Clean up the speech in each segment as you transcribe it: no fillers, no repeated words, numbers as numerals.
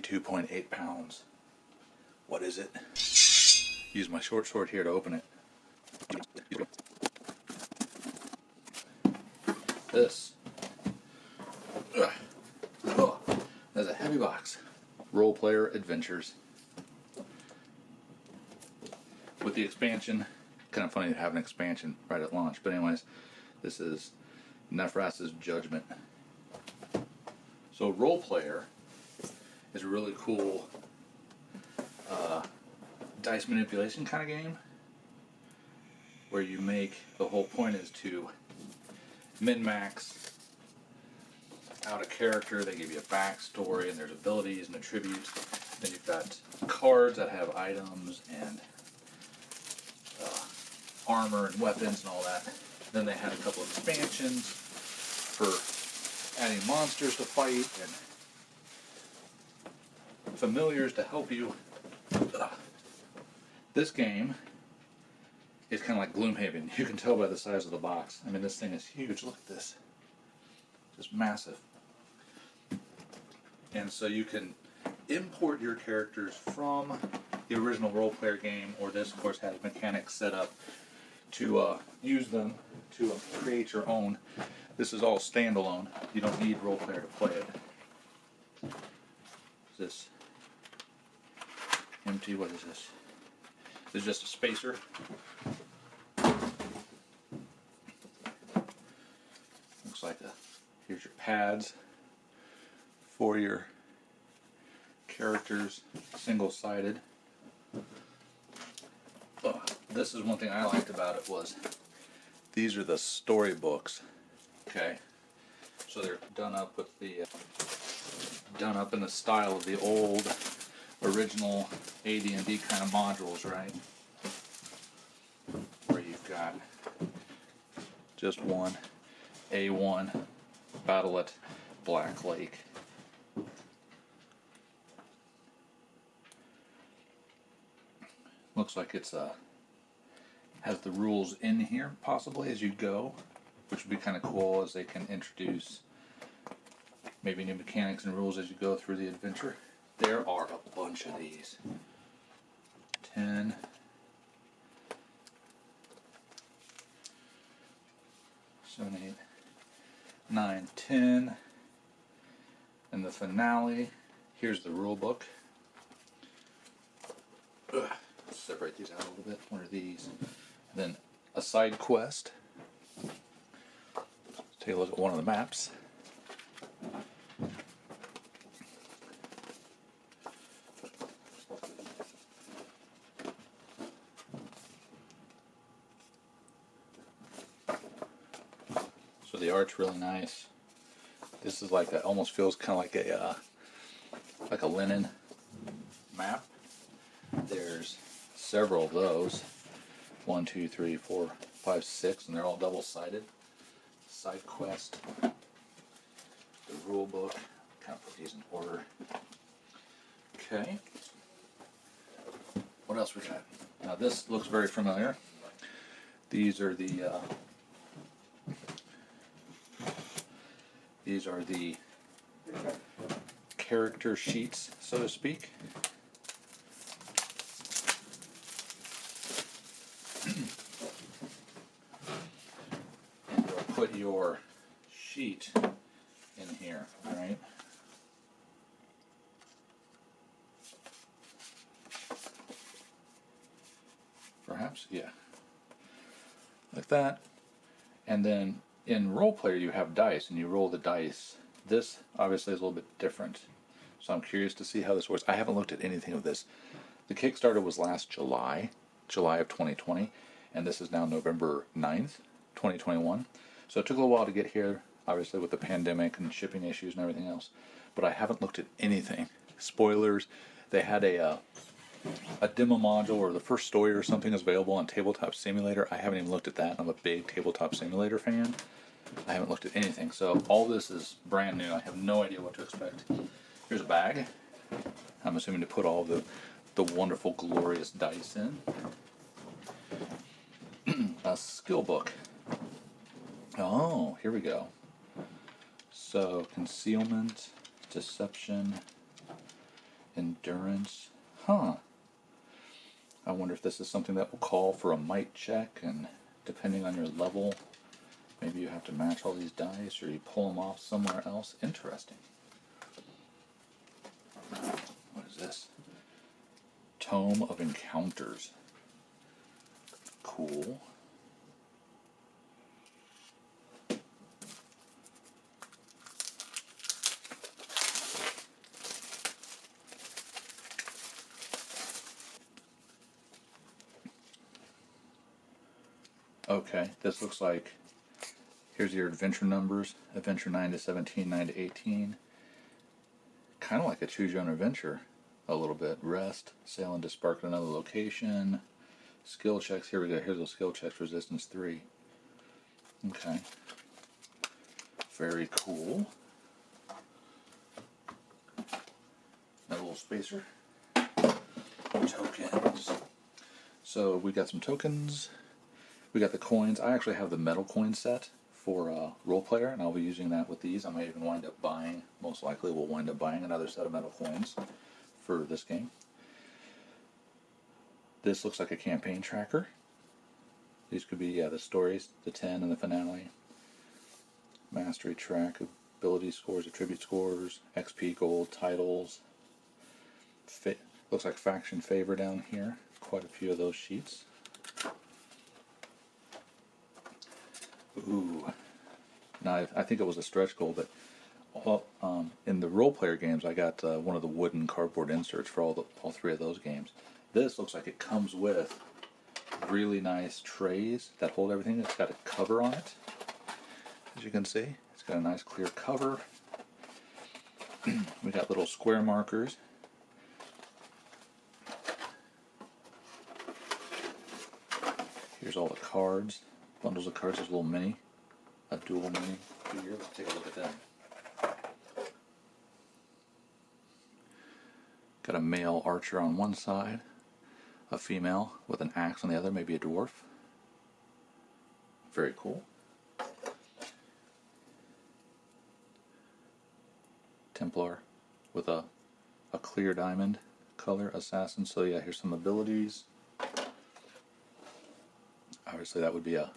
32.8 pounds. What is it? Use my short sword here to open it. This. That's a heavy box. Rollplayer Adventures. With the expansion, kind of funny to have an expansion right at launch, but anyways, this is Nefrass Judgement. So Rollplayer is a really cool dice manipulation kind of game where you make, the whole point is to min-max out a character. They give you a backstory and there's abilities and attributes. Then you've got cards that have items and armor and weapons and all that. Then they had a couple of expansions for adding monsters to fight and familiars to help you. This game is kind of like Gloomhaven. You can tell by the size of the box. I mean, this thing is huge. Look at this. Just massive. And so you can import your characters from the original Rollplayer game, or this, of course, has mechanics set up to use them to create your own. This is all standalone. You don't need Rollplayer to play it. Is this empty? What is this? This is just a spacer. Looks like here's your pads for your characters, single-sided. This is one thing I liked about it, was these are the storybooks. Okay, so they're done up with the done up in the style of the old original AD&D kind of modules, right? Where you've got just one A1 Battle at Black Lake. Looks like it's has the rules in here possibly as you go, which would be kind of cool, as they can introduce maybe new mechanics and rules as you go through the adventure. There are a bunch of these. 10. 7, 8, 9, 10. And the finale, here's the rule book. Let's separate these out a little bit. What are these? And then a side quest. Let's take a look at one of the maps. So the art's really nice. This is like almost feels kind of like a linen map. There's several of those. 1, 2, 3, 4, 5, 6, and they're all double-sided. Side quest. The rule book. Kind of put these in order. Okay. What else we got? Now this looks very familiar. These are the character sheets, so to speak. And you'll put your sheet in here, right? Perhaps, yeah. Like that. And then in Rollplayer you have dice, and you roll the dice. This obviously is a little bit different. So I'm curious to see how this works. I haven't looked at anything of this. The Kickstarter was last July of 2020, and this is now November 9th, 2021. So it took a little while to get here, obviously with the pandemic and shipping issues and everything else. But I haven't looked at anything. Spoilers, they had a demo module, or the first story or something is available on Tabletop Simulator. I haven't even looked at that. I'm a big Tabletop Simulator fan. I haven't looked at anything. So all this is brand new. I have no idea what to expect. Here's a bag. I'm assuming to put all the wonderful, glorious dice in. A Skillbook. Oh, here we go. So, concealment, deception, Endurance. Huh. I wonder if this is something that will call for a might check, and depending on your level, maybe you have to match all these dice or you pull them off somewhere else. Interesting. What is this? Tome of Encounters. Cool. Okay, this looks like, here's your adventure numbers. Adventure 9 to 17, 9 to 18. Kind of like a choose your own adventure a little bit. Rest, sail and disbark at another location. Skill checks, here we go. Here's those skill checks, resistance 3. Okay. Very cool. A little spacer. Tokens. So we got some tokens. We got the coins. I actually have the metal coin set for Roll Player, and I'll be using that with these. I might even wind up buying, most likely we'll wind up buying another set of metal coins for this game. This looks like a campaign tracker. These could be, the stories, the 10 and the finale. Mastery track, ability scores, attribute scores, XP, gold, titles. Looks like faction favor down here. Quite a few of those sheets. Ooh. Now, I think it was a stretch goal, but in the role player games, I got one of the wooden cardboard inserts for all three of those games. This looks like it comes with really nice trays that hold everything. It's got a cover on it, as you can see. It's got a nice clear cover. We got little square markers. Here's all the cards. Bundles of cards. There's a little mini, a dual mini here. Let's take a look at them. Got a male archer on one side, a female with an axe on the other, maybe a dwarf. Very cool. Templar with a clear diamond color, assassin. So yeah, here's some abilities. Obviously that would be a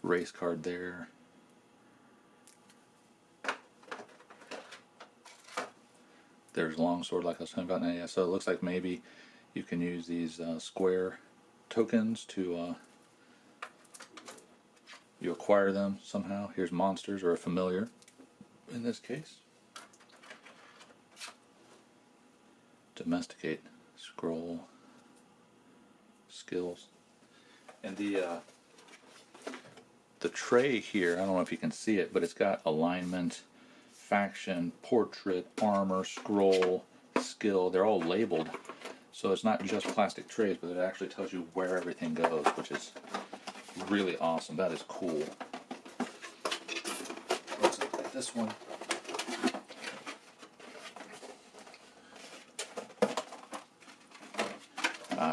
race card there. There's longsword, like I was talking about now. Yeah, so it looks like maybe you can use these square tokens to you acquire them somehow. Here's monsters, or a familiar in this case. Domesticate, scroll, skills, and the tray here, I don't know if you can see it, but it's got alignment, faction, portrait, armor, scroll, skill. They're all labeled, so it's not just plastic trays, but it actually tells you where everything goes, which is really awesome. That is cool. Let's look at this one.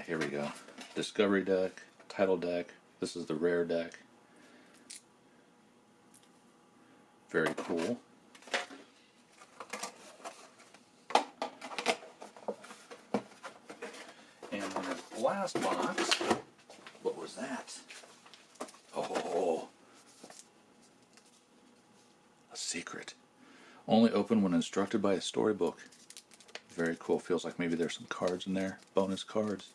Here we go. Discovery deck, title deck. This is the rare deck. Very cool. And in the last box, what was that? Oh, a secret. Only open when instructed by a storybook. Very cool. Feels like maybe there's some cards in there. Bonus cards.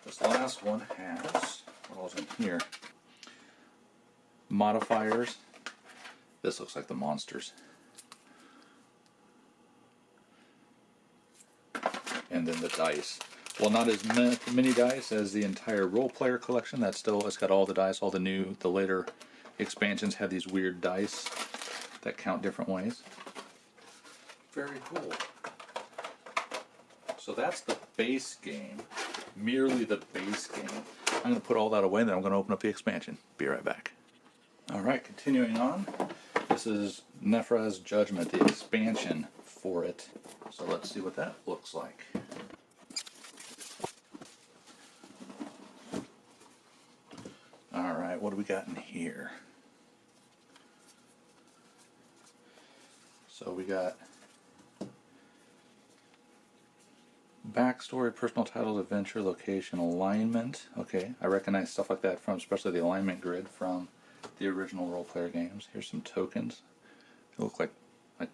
This last one has, what else in here? Modifiers. This looks like the monsters. And then the dice. Well, not as many dice as the entire Roll Player collection. That's still, it's got all the dice. All the later expansions have these weird dice that count different ways. Very cool. So that's the base game. Merely the base game. I'm going to put all that away, and then I'm going to open up the expansion. Be right back. Alright, continuing on. This is Nefrass Judgement, the expansion for it. So let's see what that looks like. Alright, what do we got in here? So we got backstory, personal titles, adventure, location, alignment. Okay, I recognize stuff like that from, especially the alignment grid from the original role player games. Here's some tokens. They look like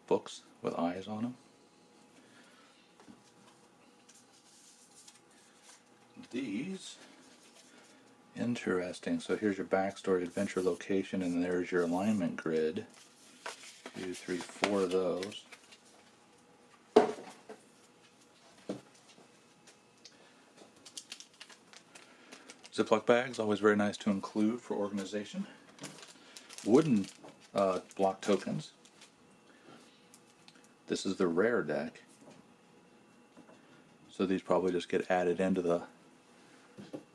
books with eyes on them. These, interesting. So here's your backstory, adventure, location, and there's your alignment grid. 2, 3, 4 of those. Ziploc bags, always very nice to include for organization. Wooden block tokens. This is the rare deck. So these probably just get added into the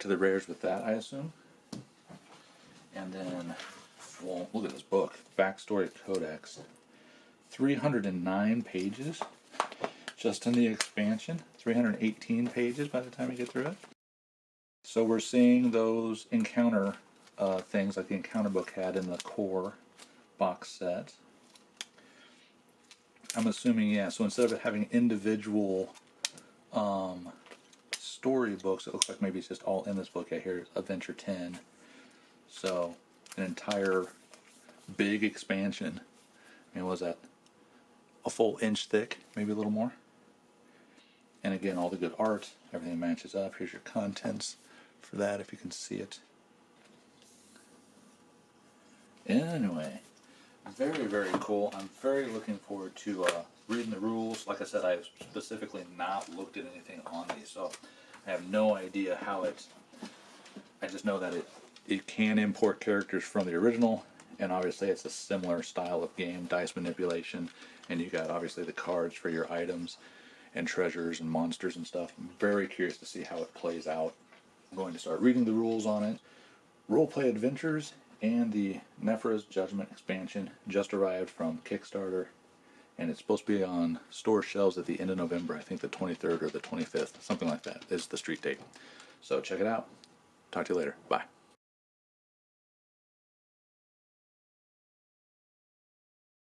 rares with that, I assume. And then, well, look at this book, Backstory Codex. 309 pages just in the expansion. 318 pages by the time you get through it. So we're seeing those encounter things like the encounter book had in the core box set. I'm assuming, yeah, so instead of it having individual storybooks, it looks like maybe it's just all in this book. Yeah, here's Adventure 10. So an entire big expansion. I mean, what was that? A full inch thick, maybe a little more. And again, all the good art, everything matches up. Here's your contents for that, if you can see it. Anyway, very, very cool. I'm very looking forward to reading the rules. Like I said, I've specifically not looked at anything on these, so I have no idea how I just know that it can import characters from the original, and obviously it's a similar style of game, dice manipulation, and you got obviously the cards for your items and treasures and monsters and stuff. I'm very curious to see how it plays out. I'm going to start reading the rules on it. Roleplay Adventures and the Nefrass Judgement expansion just arrived from Kickstarter, and it's supposed to be on store shelves at the end of November. I think the 23rd or the 25th, something like that is the street date. So check it out. Talk to you later. Bye.